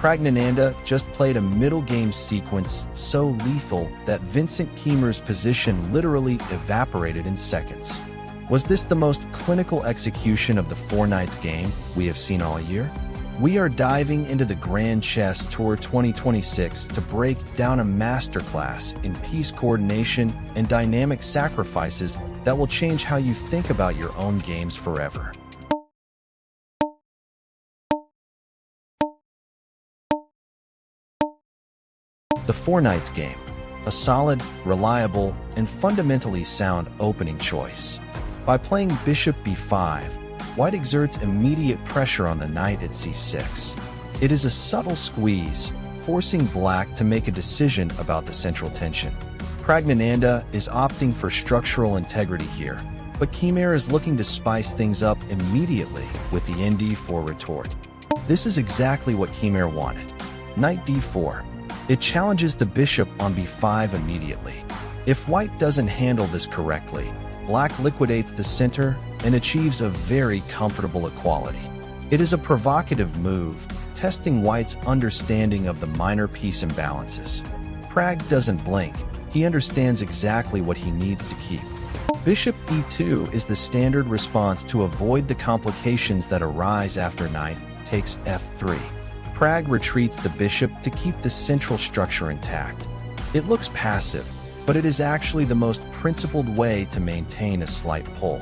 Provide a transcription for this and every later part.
Pragnanandha just played a middle game sequence so lethal that Vincent Kiemer's position literally evaporated in seconds. Was this the most clinical execution of the Four Knights game we have seen all year? We are diving into the Grand Chess Tour 2026 to break down a masterclass in piece coordination and dynamic sacrifices that will change how you think about your own games forever. The Four Knights game, a solid, reliable, and fundamentally sound opening choice. By playing Bishop b5, White exerts immediate pressure on the knight at c6. It is a subtle squeeze, forcing Black to make a decision about the central tension. Pragnanandha is opting for structural integrity here, but Kiemer is looking to spice things up immediately with the nd4 retort. This is exactly what Kiemer wanted. Knight d4. It challenges the bishop on b5 immediately. If White doesn't handle this correctly, Black liquidates the center and achieves a very comfortable equality. It is a provocative move, testing White's understanding of the minor piece imbalances. Pragg doesn't blink. He understands exactly what he needs to keep. Bishop e2 is the standard response to avoid the complications that arise after knight takes f3. Pragg retreats the bishop to keep the central structure intact. It looks passive, but it is actually the most principled way to maintain a slight pull.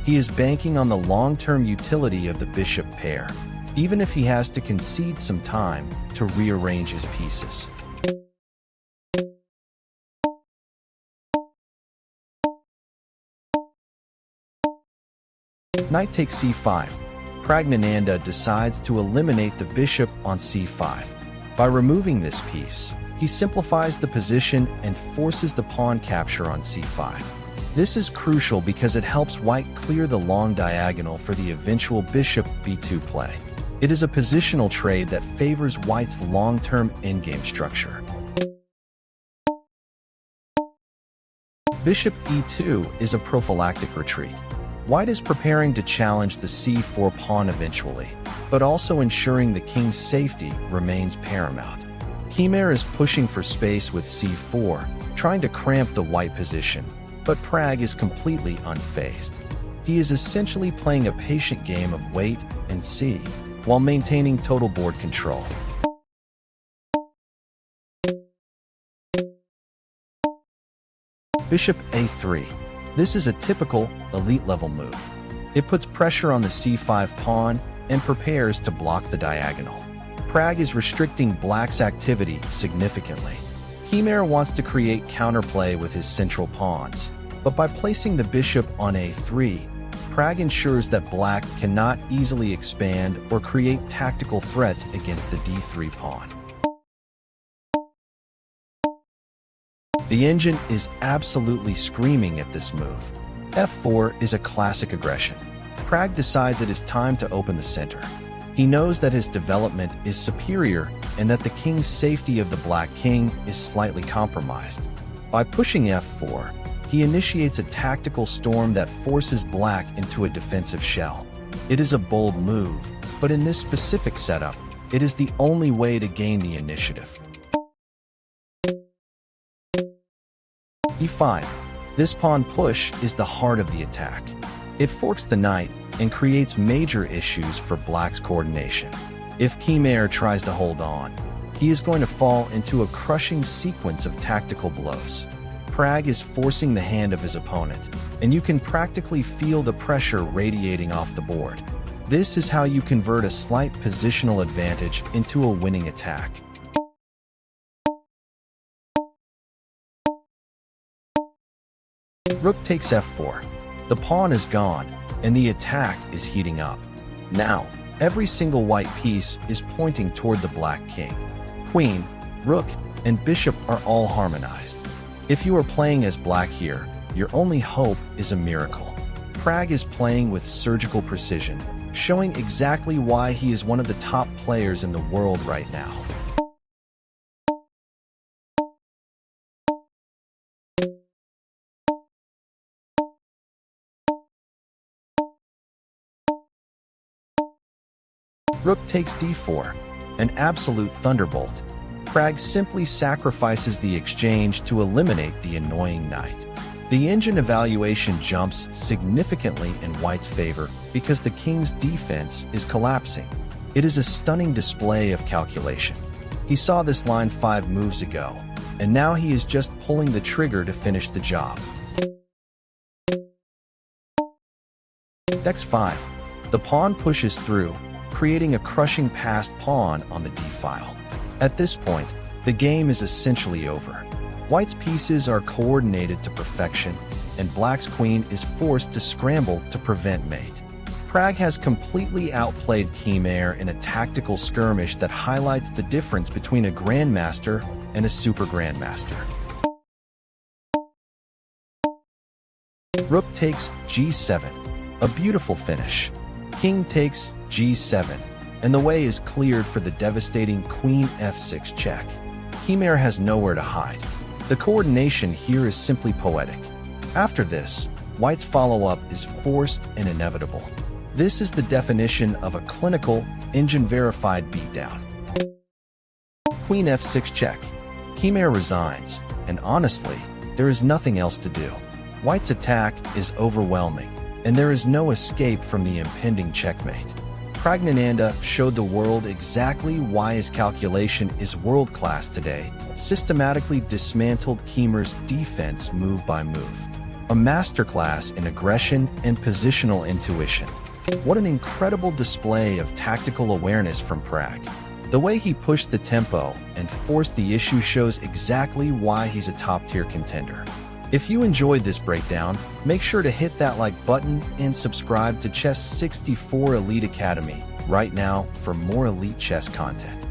He is banking on the long-term utility of the bishop pair, even if he has to concede some time to rearrange his pieces. Knight takes c5. Pragnanandha decides to eliminate the bishop on c5. By removing this piece, he simplifies the position and forces the pawn capture on c5. This is crucial because it helps White clear the long diagonal for the eventual bishop b2 play. It is a positional trade that favors White's long-term endgame structure. Bishop e2 is a prophylactic retreat. White is preparing to challenge the c4 pawn eventually, but also ensuring the king's safety remains paramount. Kiemer is pushing for space with c4, trying to cramp the White position, but Pragg is completely unfazed. He is essentially playing a patient game of wait and see, while maintaining total board control. Bishop a3. This is a typical, elite-level move. It puts pressure on the c5 pawn and prepares to block the diagonal. Pragg is restricting Black's activity significantly. Kiemer wants to create counterplay with his central pawns, but by placing the bishop on a3, Pragg ensures that Black cannot easily expand or create tactical threats against the d3 pawn. The engine is absolutely screaming at this move. f4 is a classic aggression. Pragg decides it is time to open the center. He knows that his development is superior and that the king's safety of the Black king is slightly compromised. By pushing f4, he initiates a tactical storm that forces Black into a defensive shell. It is a bold move, but in this specific setup, it is the only way to gain the initiative. e5. This pawn push is the heart of the attack. It forks the knight and creates major issues for Black's coordination. If Kiemer tries to hold on, he is going to fall into a crushing sequence of tactical blows. Pragg is forcing the hand of his opponent, and you can practically feel the pressure radiating off the board. This is how you convert a slight positional advantage into a winning attack. Rook takes f4. The pawn is gone, and the attack is heating up. Now, every single White piece is pointing toward the Black king. Queen, rook, and bishop are all harmonized. If you are playing as Black here, your only hope is a miracle. Pragg is playing with surgical precision, showing exactly why he is one of the top players in the world right now. Rook takes d4. an absolute thunderbolt. Pragg simply sacrifices the exchange to eliminate the annoying knight. The engine evaluation jumps significantly in White's favor because the king's defense is collapsing. It is a stunning display of calculation. He saw this line 5 moves ago, and now he is just pulling the trigger to finish the job. x5. The pawn pushes through, creating a crushing passed pawn on the d-file. At this point, the game is essentially over. White's pieces are coordinated to perfection, and Black's queen is forced to scramble to prevent mate. Pragg has completely outplayed Khmer in a tactical skirmish that highlights the difference between a grandmaster and a super grandmaster. Rook takes g7, a beautiful finish. King takes g7, and the way is cleared for the devastating queen f6 check. Khmer has nowhere to hide. The coordination here is simply poetic. After this, White's follow-up is forced and inevitable. This is the definition of a clinical, engine-verified beatdown. Queen f6 check. Khmer resigns, and honestly, there is nothing else to do. White's attack is overwhelming, and there is no escape from the impending checkmate. PRAGGNANANDHAA showed the world exactly why his calculation is world-class today, systematically dismantled Khmer's defense move by move. A masterclass in aggression and positional intuition. What an incredible display of tactical awareness from Pragg. The way he pushed the tempo and forced the issue shows exactly why he's a top-tier contender. If you enjoyed this breakdown, make sure to hit that like button and subscribe to Chess 64 Elite Academy right now for more elite chess content.